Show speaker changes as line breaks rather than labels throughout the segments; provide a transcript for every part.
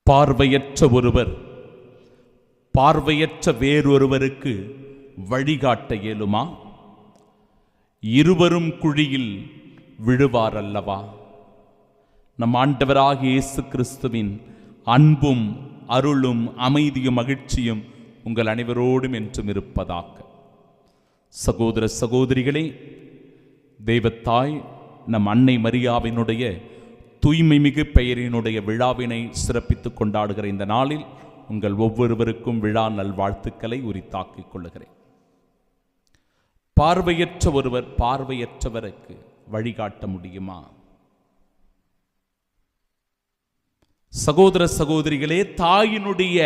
பார்வையற்ற ஒருவர் பார்வையற்ற வேறொருவருக்கு வழிகாட்ட இயலுமா? இருவரும் குழியில் விழுவார் அல்லவா? நம் ஆண்டவராகிய இயேசு கிறிஸ்துவின் அன்பும் அருளும் அமைதியும் மகிழ்ச்சியும் உங்கள் அனைவரோடும் என்றும் இருப்பதாக. சகோதர சகோதரிகளே, தெய்வத்தாய் நம் அன்னை மரியாவினுடைய தூய்மை மிகு பெயரினுடைய விழாவினை சிறப்பித்துக் கொண்டாடுகிற இந்த நாளில் உங்கள் ஒவ்வொருவருக்கும் விழா நல்வாழ்த்துக்களை உரித்தாக்கிக் கொள்ளுகிறேன். பார்வையற்ற ஒருவர் பார்வையற்றவருக்கு வழிகாட்ட முடியுமா? சகோதர சகோதரிகளே, தாயினுடைய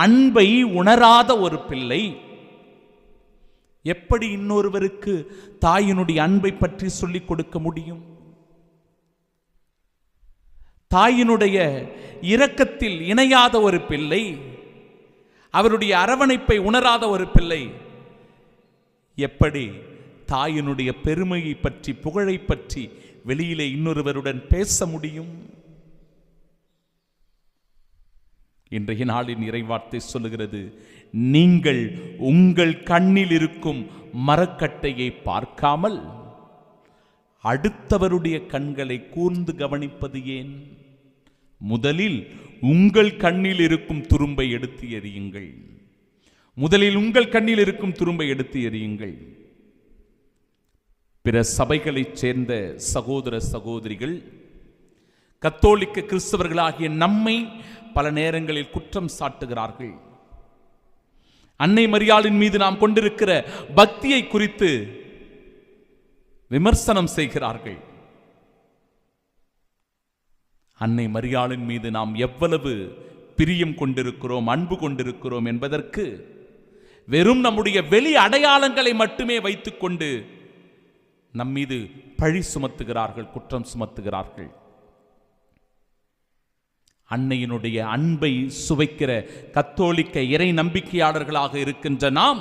அன்பை உணராத ஒரு பிள்ளை எப்படி இன்னொருவருக்கு தாயினுடைய அன்பை பற்றி சொல்லிக் கொடுக்க முடியும்? தாயினுடைய இரக்கத்தில் இணையாத ஒரு பிள்ளை, அவருடைய அரவணைப்பை உணராத ஒரு பிள்ளை எப்படி தாயினுடைய பெருமையை பற்றி புகழை பற்றி வெளியிலே இன்னொருவருடன் பேச முடியும்? இன்றைய நாளின் இறைவார்த்தை சொல்லுகிறது, நீங்கள் உங்கள் கண்ணில் இருக்கும் மரக்கட்டையை பார்க்காமல் அடுத்தவருடைய கண்களை கூர்ந்து கவனிப்பது ஏன்? முதலில் உங்கள் கண்ணில் இருக்கும் துரும்பை எடுத்து எறியுங்கள். முதலில் உங்கள் கண்ணில் இருக்கும் துரும்பை எடுத்து எறியுங்கள். பிற சபைகளைச் சேர்ந்த சகோதர சகோதரிகள் கத்தோலிக்க கிறிஸ்தவர்களாகிய நம்மை பல நேரங்களில் குற்றம் சாட்டுகிறார்கள். அன்னை மரியாளின் மீது நாம் கொண்டிருக்கிற பக்தியை குறித்து விமர்சனம் செய்கிறார்கள். அன்னை மரியாளின் மீது நாம் எவ்வளவு பிரியம் கொண்டிருக்கிறோம், அன்பு கொண்டிருக்கிறோம் என்பதற்கு வெறும் நம்முடைய வெளி அடையாளங்களை மட்டுமே வைத்துக்கொண்டு நம் மீது பழி சுமத்துகிறார்கள், குற்றம் சுமத்துகிறார்கள். அன்னையினுடைய அன்பை சுவைக்கிற கத்தோலிக்க இறை நம்பிக்கையாளர்களாக இருக்கின்ற நாம்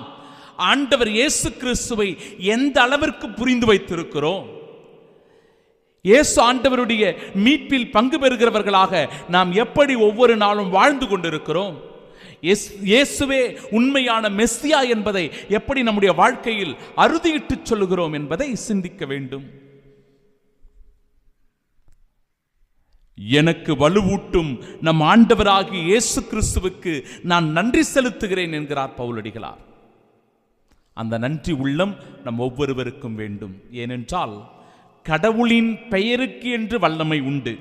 ஆண்டவர் இயேசு கிறிஸ்துவை எந்த அளவிற்கு புரிந்து வைத்திருக்கிறோம்? இயேசு ஆண்டவருடைய மீட்பில் பங்கு பெறுகிறவர்களாக நாம் எப்படி ஒவ்வொரு நாளும் வாழ்ந்து கொண்டிருக்கிறோம்? இயேசுவே உண்மையான மெஸ்ஸியா என்பதை எப்படி நம்முடைய வாழ்க்கையில் அறுதியிட்டு சொல்லுகிறோம் என்பதை சிந்திக்க வேண்டும். எனக்கு வலுவூட்டும் நம் ஆண்டவராகிய இயேசு கிறிஸ்துவுக்கு நான் நன்றி செலுத்துகிறேன் என்கிறார் பவுலடிகளார். அந்த நன்றி உள்ளம் நம் ஒவ்வொருவருக்கும் வேண்டும். ஏனென்றால் கடவுளின் பெயருக்கு என்று வல்லமை உண்டு.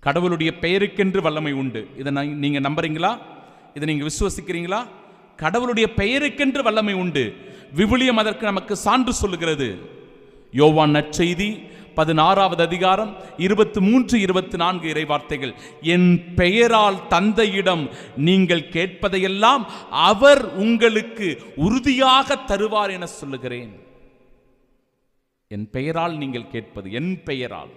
கடவுளுடைய பெயருக்கென்று வல்லமை உண்டு. இதை நீங்க நம்புறீங்களா? இதை நீங்க விசுவசிக்கிறீங்களா? கடவுளுடைய பெயருக்கென்று வல்லமை உண்டு. விவிலியம் அதற்கு நமக்கு சான்று சொல்லுகிறது. யோவான் நற்செய்தி 16வது அதிகாரம் 23-24 இறைவார்த்தைகள், என் பெயரால் தந்தையிடம் நீங்கள் கேட்பதையெல்லாம் அவர் உங்களுக்கு உறுதியாக தருவார் என சொல்லுகிறேன். என் பெயரால் நீங்கள் கேட்பது, என் பெயரால்.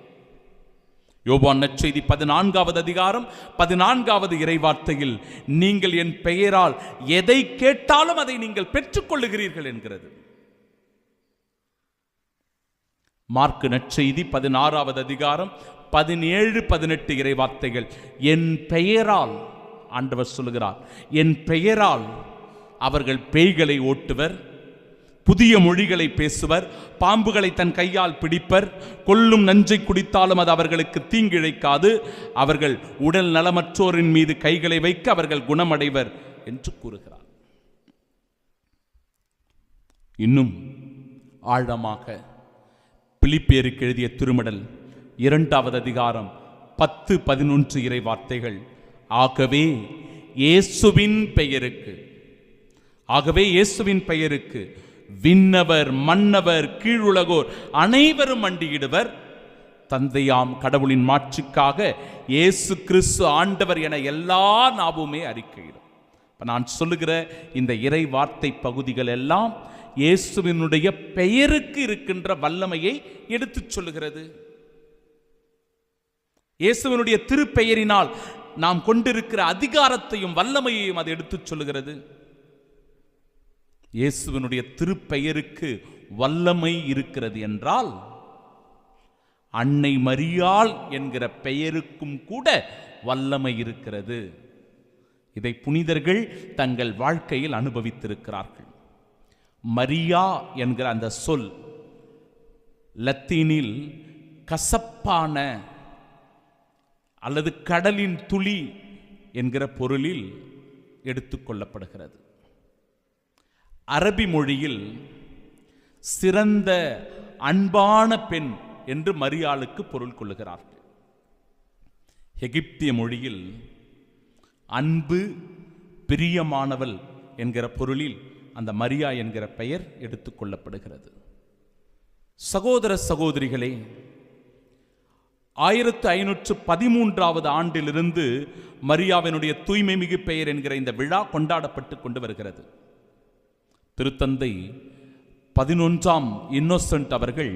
யோவான் நற்செய்தி 14வது அதிகாரம் 14வது இறைவார்த்தையில், நீங்கள் என் பெயரால் எதை கேட்டாலும் அதை நீங்கள் பெற்றுக்கொள்ளுகிறீர்கள் என்கிறது. மார்க்கு நற்செய்தி 16வது அதிகாரம் 17-18 இறைவார்த்தைகள், என் பெயரால், ஆண்டவர் சொல்லுகிறார், என் பெயரால் அவர்கள் பேய்களை ஓட்டுவர், புதிய மொழிகளை பேசுவர், பாம்புகளை தன் கையால் பிடிப்பர், கொல்லும் நஞ்சை குடித்தாலும் அது அவர்களுக்கு தீங்கிழைக்காது, அவர்கள் உடல் நலமற்றோரின் மீது கைகளை வைக்க அவர்கள் குணமடைவர் என்று கூறுகிறார். இன்னும் ஆழமாக பிலிப்பியருக்கு எழுதிய திருமடல் 2வது அதிகாரம் 10-11 இறைவார்த்தைகள், ஆகவே இயேசுவின் பெயருக்கு விண்ணவர் மன்னவர் கீழுலகோர் அனைவரும் மண்டியிடுவர், தந்தையாம் கடவுளின் மாட்சிக்காக இயேசு கிறிஸ்து ஆண்டவர் என எல்லா நாவுமே அறிக்கையிடும். நான் சொல்லுகிற இந்த இறை வார்த்தை பகுதிகள் எல்லாம் இயேசுவினுடைய பெயருக்கு இருக்கின்ற வல்லமையை எடுத்துச் சொல்லுகிறது. இயேசுவினுடைய திருப்பெயரினால் நாம் கொண்டிருக்கிற அதிகாரத்தையும் வல்லமையையும் அது எடுத்துச் சொல்லுகிறது. இயேசுவினுடைய திருப்பெயருக்கு வல்லமை இருக்கிறது என்றால் அன்னை மரியாள் என்கிற பெயருக்கும் கூட வல்லமை இருக்கிறது. இதை புனிதர்கள் தங்கள் வாழ்க்கையில் அனுபவித்திருக்கிறார்கள். மரியா என்கிற அந்த சொல் லத்தீனில் கசப்பான அல்லது கடலின் துளி என்கிற பொருளில் எடுத்துக்கொள்ளப்படுகிறது. அரபி மொழியில் சிறந்த அன்பான பெண் என்று மரியாளுக்கு பொருள் கொள்ளுகிறார்கள். எகிப்திய மொழியில் அன்பு பிரியமானவள் என்கிற பொருளில் அந்த மரியா என்கிற பெயர் எடுத்துக்கொள்ளப்படுகிறது. சகோதர சகோதரிகளே, 1513 ஆண்டிலிருந்து மரியாவினுடைய தூய்மை மிகு பெயர் என்கிற இந்த விழா கொண்டாடப்பட்டு கொண்டு வருகிறது. திருத்தந்தை 11ஆம் இன்னோசென்ட் அவர்கள்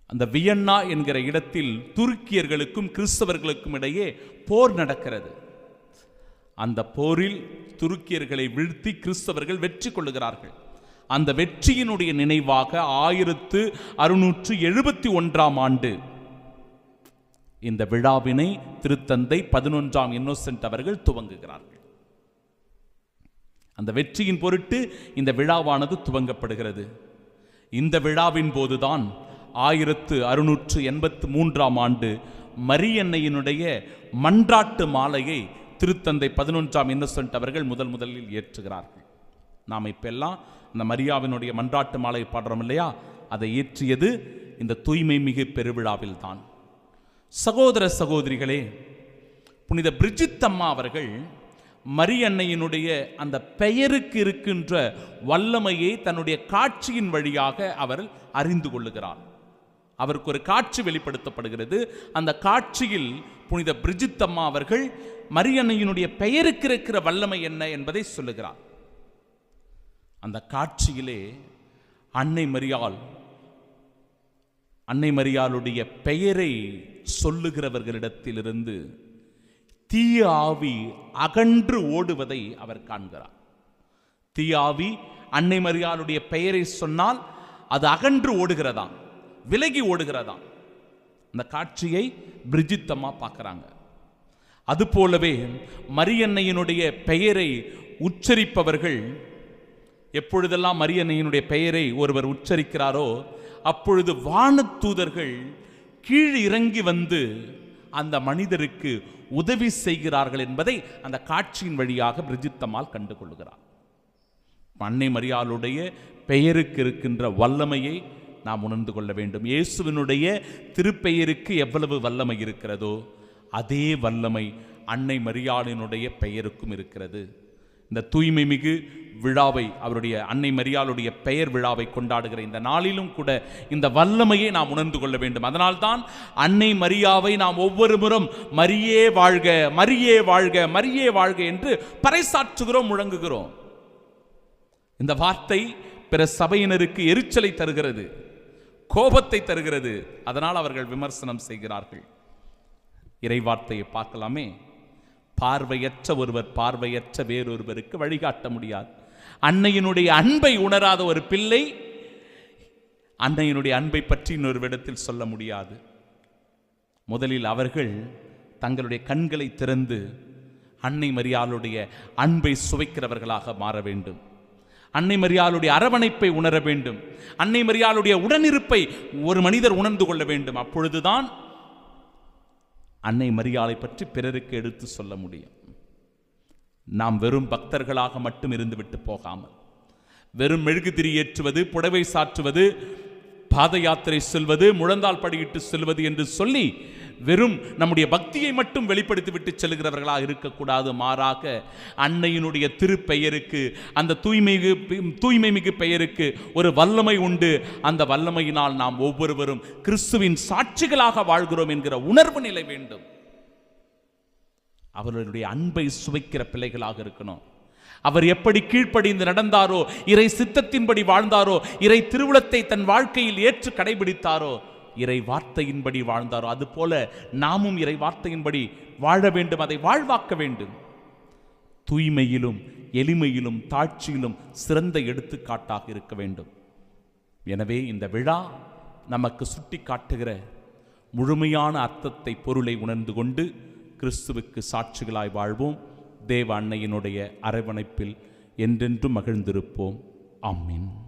அந்த வியன்னா என்கிற இடத்தில் துருக்கியர்களுக்கும் கிறிஸ்தவர்களுக்கும் இடையே போர் நடக்கிறது. அந்த போரில் துருக்கியர்களை வீழ்த்தி கிறிஸ்தவர்கள் வெற்றி கொள்ளுகிறார்கள். அந்த வெற்றியினுடைய நினைவாக 1671ஆம் ஆண்டு இந்த விழாவினை திருத்தந்தை 11ஆம் இன்னோசென்ட் அவர்கள் துவங்குகிறார்கள். அந்த வெற்றியின் பொருட்டு இந்த விழாவானது துவங்கப்படுகிறது. இந்த விழாவின் போதுதான் 1683ஆம் ஆண்டு மரியன்னையினுடைய மன்றாட்டு மாலையை திருத்தந்தை 11ஆம் இன்னோசென்ட் அவர்கள் முதலில் ஏற்றுகிறார்கள். நாம் இப்பெல்லாம் அந்த மரியாவினுடைய மன்றாட்டு மாலை பாடுறோம் இல்லையா, அதை ஏற்றியது இந்த தூய்மை மிகு பெருவிழாவில் தான். சகோதர சகோதரிகளே, புனித பிரிஜித் அம்மா அவர்கள் மரியன்னையினுடைய அந்த பெயருக்கு இருக்கின்ற வல்லமையை தன்னுடைய காட்சியின் வழியாக அவர் அறிந்து கொள்ளுகிறார். அவருக்கு ஒரு காட்சி வெளிப்படுத்தப்படுகிறது. அந்த காட்சியில் புனித பிரிஜித் அம்மா அவர்கள் மரியன்னையினுடைய பெயருக்கு இருக்கிற வல்லமை என்ன என்பதை சொல்லுகிறார். அந்த காட்சியிலே அன்னை மரியாளுடைய பெயரை சொல்லுகிறவர்களிடத்திலிருந்து தீய ஆவி அகன்று ஓடுவதை அவர் காண்கிறார். தீய ஆவி அன்னை மரியாளுடைய பெயரை சொன்னால் அது அகன்று ஓடுகிறதாம், விலகி ஓடுகிறதாம். அந்த காட்சியை பிரிஜித் அம்மா பார்க்கிறாங்க. அதுபோலவே மரியன்னையினுடைய பெயரை உச்சரிப்பவர்கள், எப்பொழுதெல்லாம் மரியன்னையினுடைய பெயரை ஒருவர் உச்சரிக்கிறாரோ அப்பொழுது வானதூதர்கள் கீழ் இறங்கி வந்து அந்த மனிதருக்கு உதவி செய்கிறார்கள் என்பதை அந்த காட்சியின் வழியாக பிரிஜித் அம்மாள் கண்டுகொள்கிறார். அன்னை மரியாளுடைய பெயருக்கு இருக்கின்ற வல்லமையை நாம் உணர்ந்து கொள்ள வேண்டும். இயேசுவினுடைய திருப்பெயருக்கு எவ்வளவு வல்லமை இருக்கிறதோ அதே வல்லமை அன்னை மரியாளினுடைய பெயருக்கும் இருக்கிறது. இந்த தூய்மை மிகு விழாவை, அவருடைய அன்னை மரியாளுடைய பெயர் விழாவை கொண்டாடுகிற இந்த நாளிலும் கூட இந்த வல்லமையை நாம் உணர்ந்து கொள்ள வேண்டும். அதனால்தான் அன்னை மரியாவை நாம் ஒவ்வொரு முறம் மரியே வாழ்க, மரியே வாழ்க, மரியே வாழ்க என்று பறைசாற்றுகிறோம், முழங்குகிறோம். இந்த வார்த்தை பிற சபையினருக்கு எரிச்சலை தருகிறது, கோபத்தை தருகிறது. அதனால் அவர்கள் விமர்சனம் செய்கிறார்கள். இறை வார்த்தையை பார்க்கலாமே. பார்வையற்ற ஒருவர் பார்வையற்ற வேறொருவருக்கு வழிகாட்ட முடியாது. அன்னையினுடைய அன்பை உணராத ஒரு பிள்ளை அன்னையினுடைய அன்பை பற்றி இன்னொரு இடத்தில் சொல்ல முடியாது. முதலில் அவர்கள் தங்களுடைய கண்களை திறந்து அன்னை மரியாளுடைய அன்பை சுவைக்கிறவர்களாக மாற வேண்டும். அன்னை மரியாளுடைய அரவணைப்பை உணர வேண்டும். அன்னை மரியாளுடைய உடனிருப்பை ஒரு மனிதர் உணர்ந்து கொள்ள வேண்டும். அப்பொழுதுதான் அன்னை மரியாளை பற்றி பிறருக்கு எடுத்து சொல்ல முடியும். நாம் வெறும் பக்தர்களாக மட்டும் இருந்துவிட்டு போகாமல், வெறும் மெழுகுதிரி ஏற்றுவது, புடவை சாற்றுவது, பாத யாத்திரை செல்வது, முழந்தால் படியிட்டு செல்வது என்று சொல்லி வெறும் நம்முடைய பக்தியை மட்டும் வெளிப்படுத்திவிட்டு செல்கிறவர்களாக இருக்கக்கூடாது. மாறாக அன்னையினுடைய திருப்பெயருக்கு, அந்த தூய்மை மிகு பெயருக்கு ஒரு வல்லமை உண்டு. அந்த வல்லமையினால் நாம் ஒவ்வொருவரும் கிறிஸ்துவின் சாட்சிகளாக வாழ்கிறோம் என்கிற உணர்வு நிலை வேண்டும். அவர்களுடைய அன்பை சுவைக்கிற பிள்ளைகளாக இருக்கணும். அவர் எப்படி கீழ்ப்படிந்து நடந்தாரோ, இறை சித்தத்தின்படி வாழ்ந்தாரோ, இறை திருவுளத்தை தன் வாழ்க்கையில் ஏற்று கடைபிடித்தாரோ, இறை வார்த்தையின்படி வாழ்ந்தாரோ, அதுபோல நாமும் இறை வார்த்தையின்படி வாழ வேண்டும், அதை வாழ்வாக்க வேண்டும். தூய்மையிலும் எளிமையிலும் தாட்சியிலும் சிறந்த எடுத்துக்காட்டாக இருக்க வேண்டும். எனவே இந்த விழா நமக்கு சுட்டி காட்டுகிற முழுமையான அர்த்தத்தை, பொருளை உணர்ந்து கொண்டு கிறிஸ்துவுக்கு சாட்சிகளாய் வாழ்வோம். தேவ அன்னையினுடைய அரவணைப்பில் என்றென்றும் மகிழ்ந்திருப்போம். ஆமீன்.